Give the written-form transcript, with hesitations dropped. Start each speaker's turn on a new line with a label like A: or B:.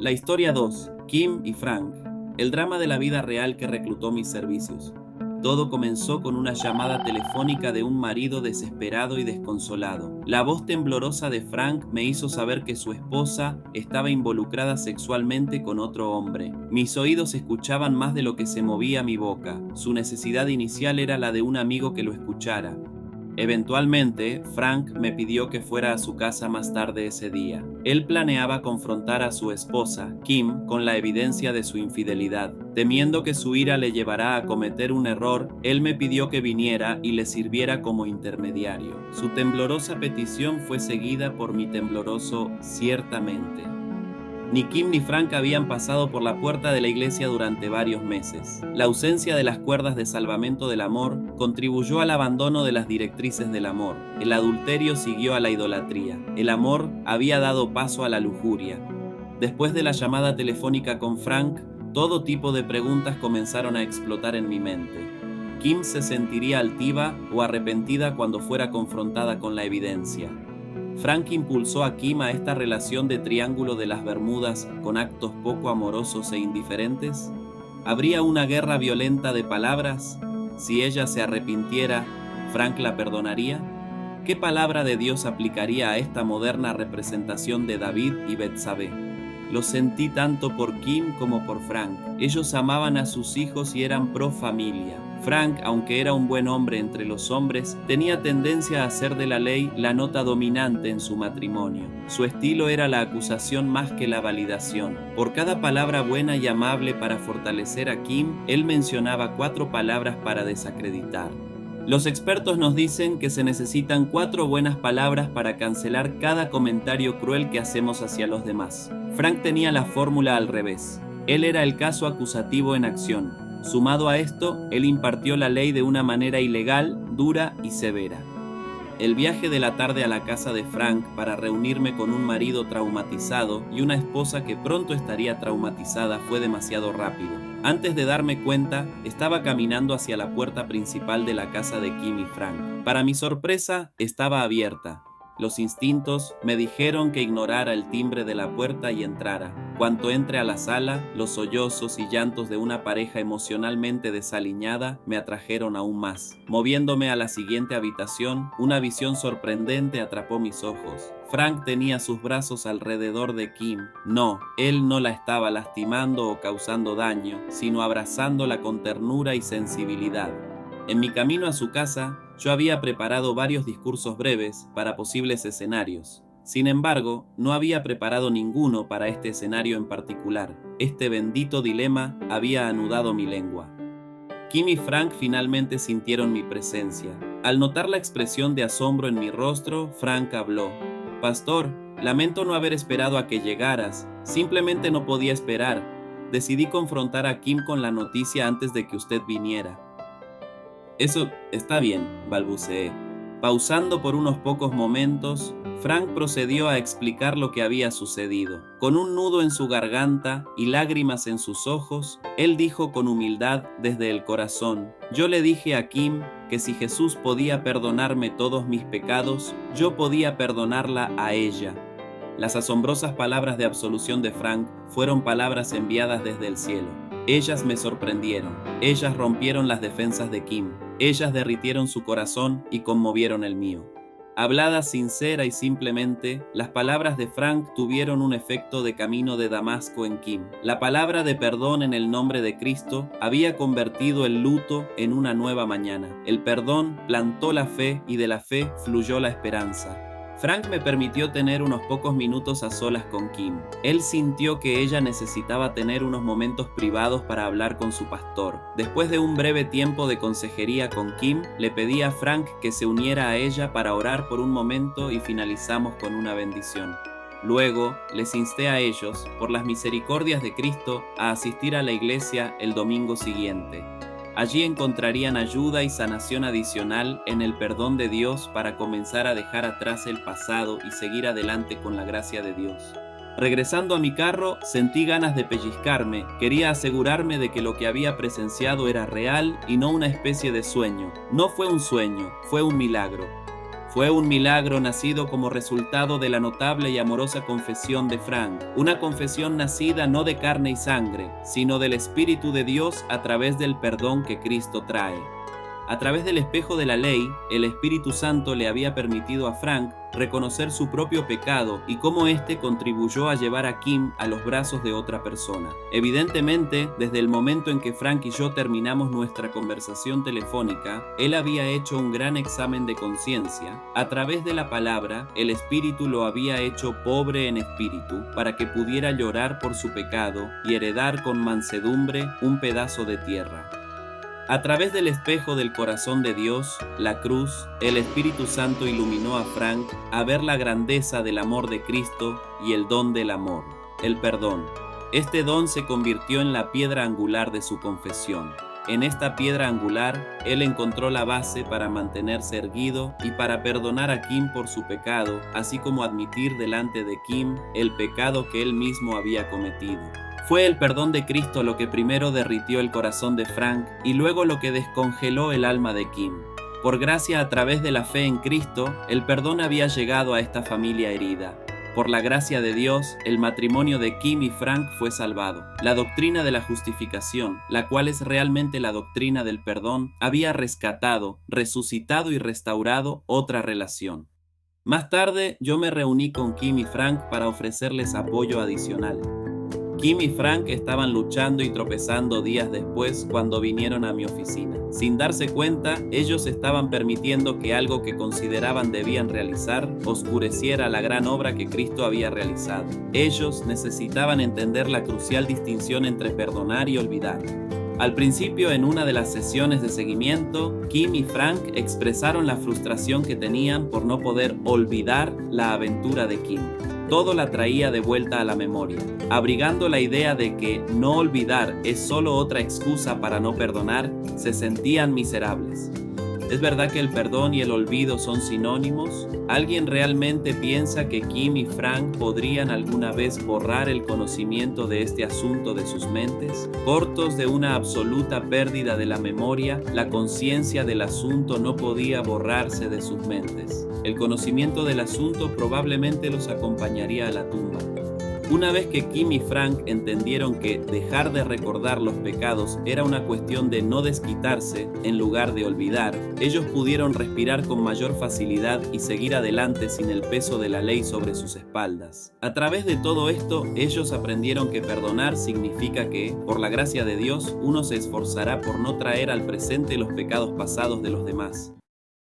A: La historia 2. Kim y Frank. El drama de la vida real que reclutó mis servicios. Todo comenzó con una llamada telefónica de un marido desesperado y desconsolado. La voz temblorosa de Frank me hizo saber que su esposa estaba involucrada sexualmente con otro hombre. Mis oídos escuchaban más de lo que se movía mi boca. Su necesidad inicial era la de un amigo que lo escuchara. Eventualmente, Frank me pidió que fuera a su casa más tarde ese día. Él planeaba confrontar a su esposa, Kim, con la evidencia de su infidelidad. Temiendo que su ira le llevará a cometer un error, él me pidió que viniera y le sirviera como intermediario. Su temblorosa petición fue seguida por mi tembloroso ciertamente. Ni Kim ni Frank habían pasado por la puerta de la iglesia durante varios meses. La ausencia de las cuerdas de salvamento del amor contribuyó al abandono de las directrices del amor. El adulterio siguió a la idolatría. El amor había dado paso a la lujuria. Después de la llamada telefónica con Frank, todo tipo de preguntas comenzaron a explotar en mi mente. Kim se sentiría altiva o arrepentida cuando fuera confrontada con la evidencia. Frank impulsó a Kim a esta relación de triángulo de las Bermudas con actos poco amorosos e indiferentes. ¿Habría una guerra violenta de palabras? Si ella se arrepintiera, ¿Frank la perdonaría? ¿Qué palabra de Dios aplicaría a esta moderna representación de David y Betsabé? Lo sentí tanto por Kim como por Frank. Ellos amaban a sus hijos y eran pro familia. Frank, aunque era un buen hombre entre los hombres, tenía tendencia a hacer de la ley la nota dominante en su matrimonio. Su estilo era la acusación más que la validación. Por cada palabra buena y amable para fortalecer a Kim, él mencionaba 4 palabras para desacreditar. Los expertos nos dicen que se necesitan 4 buenas palabras para cancelar cada comentario cruel que hacemos hacia los demás. Frank tenía la fórmula al revés. Él era el caso acusativo en acción. Sumado a esto, él impartió la ley de una manera ilegal, dura y severa. El viaje de la tarde a la casa de Frank para reunirme con un marido traumatizado y una esposa que pronto estaría traumatizada fue demasiado rápido. Antes de darme cuenta, estaba caminando hacia la puerta principal de la casa de Kim y Frank. Para mi sorpresa, estaba abierta. Los instintos me dijeron que ignorara el timbre de la puerta y entrara. Cuando entré a la sala, los sollozos y llantos de una pareja emocionalmente desaliñada me atrajeron aún más. Moviéndome a la siguiente habitación, una visión sorprendente atrapó mis ojos. Frank tenía sus brazos alrededor de Kim. No, él no la estaba lastimando o causando daño, sino abrazándola con ternura y sensibilidad. En mi camino a su casa, yo había preparado varios discursos breves para posibles escenarios. Sin embargo, no había preparado ninguno para este escenario en particular. Este bendito dilema había anudado mi lengua. Kim y Frank finalmente sintieron mi presencia. Al notar la expresión de asombro en mi rostro, Frank habló. «Pastor, lamento no haber esperado a que llegaras. Simplemente no podía esperar. Decidí confrontar a Kim con la noticia antes de que usted viniera». «Eso está bien», balbuceé. Pausando por unos pocos momentos, Frank procedió a explicar lo que había sucedido. Con un nudo en su garganta y lágrimas en sus ojos, él dijo con humildad desde el corazón: «Yo le dije a Kim que si Jesús podía perdonarme todos mis pecados, yo podía perdonarla a ella». Las asombrosas palabras de absolución de Frank fueron palabras enviadas desde el cielo. Ellas me sorprendieron. Ellas rompieron las defensas de Kim. Ellas derritieron su corazón y conmovieron el mío. Habladas sincera y simplemente, las palabras de Frank tuvieron un efecto de camino de Damasco en Kim. La palabra de perdón en el nombre de Cristo había convertido el luto en una nueva mañana. El perdón plantó la fe y de la fe fluyó la esperanza. Frank me permitió tener unos pocos minutos a solas con Kim. Él sintió que ella necesitaba tener unos momentos privados para hablar con su pastor. Después de un breve tiempo de consejería con Kim, le pedí a Frank que se uniera a ella para orar por un momento y finalizamos con una bendición. Luego, les insté a ellos, por las misericordias de Cristo, a asistir a la iglesia el domingo siguiente. Allí encontrarían ayuda y sanación adicional en el perdón de Dios para comenzar a dejar atrás el pasado y seguir adelante con la gracia de Dios. Regresando a mi carro, sentí ganas de pellizcarme. Quería asegurarme de que lo que había presenciado era real y no una especie de sueño. No fue un sueño, fue un milagro. Fue un milagro nacido como resultado de la notable y amorosa confesión de Frank, una confesión nacida no de carne y sangre, sino del Espíritu de Dios a través del perdón que Cristo trae. A través del espejo de la ley, el Espíritu Santo le había permitido a Frank reconocer su propio pecado y cómo éste contribuyó a llevar a Kim a los brazos de otra persona. Evidentemente, desde el momento en que Frank y yo terminamos nuestra conversación telefónica, él había hecho un gran examen de conciencia. A través de la palabra, el Espíritu lo había hecho pobre en espíritu para que pudiera llorar por su pecado y heredar con mansedumbre un pedazo de tierra. A través del espejo del corazón de Dios, la cruz, el Espíritu Santo iluminó a Frank a ver la grandeza del amor de Cristo y el don del amor, el perdón. Este don se convirtió en la piedra angular de su confesión. En esta piedra angular, él encontró la base para mantenerse erguido y para perdonar a Kim por su pecado, así como admitir delante de Kim el pecado que él mismo había cometido. Fue el perdón de Cristo lo que primero derritió el corazón de Frank y luego lo que descongeló el alma de Kim. Por gracia, a través de la fe en Cristo, el perdón había llegado a esta familia herida. Por la gracia de Dios, el matrimonio de Kim y Frank fue salvado. La doctrina de la justificación, la cual es realmente la doctrina del perdón, había rescatado, resucitado y restaurado otra relación. Más tarde, yo me reuní con Kim y Frank para ofrecerles apoyo adicional. Kim y Frank estaban luchando y tropezando días después cuando vinieron a mi oficina. Sin darse cuenta, ellos estaban permitiendo que algo que consideraban debían realizar oscureciera la gran obra que Cristo había realizado. Ellos necesitaban entender la crucial distinción entre perdonar y olvidar. Al principio, en una de las sesiones de seguimiento, Kim y Frank expresaron la frustración que tenían por no poder olvidar la aventura de Kim. Todo la traía de vuelta a la memoria, abrigando la idea de que no olvidar es solo otra excusa para no perdonar. Se sentían miserables. ¿Es verdad que el perdón y el olvido son sinónimos? ¿Alguien realmente piensa que Kim y Frank podrían alguna vez borrar el conocimiento de este asunto de sus mentes? Cortos de una absoluta pérdida de la memoria, la conciencia del asunto no podía borrarse de sus mentes. El conocimiento del asunto probablemente los acompañaría a la tumba. Una vez que Kim y Frank entendieron que dejar de recordar los pecados era una cuestión de no desquitarse en lugar de olvidar, ellos pudieron respirar con mayor facilidad y seguir adelante sin el peso de la ley sobre sus espaldas. A través de todo esto, ellos aprendieron que perdonar significa que, por la gracia de Dios, uno se esforzará por no traer al presente los pecados pasados de los demás.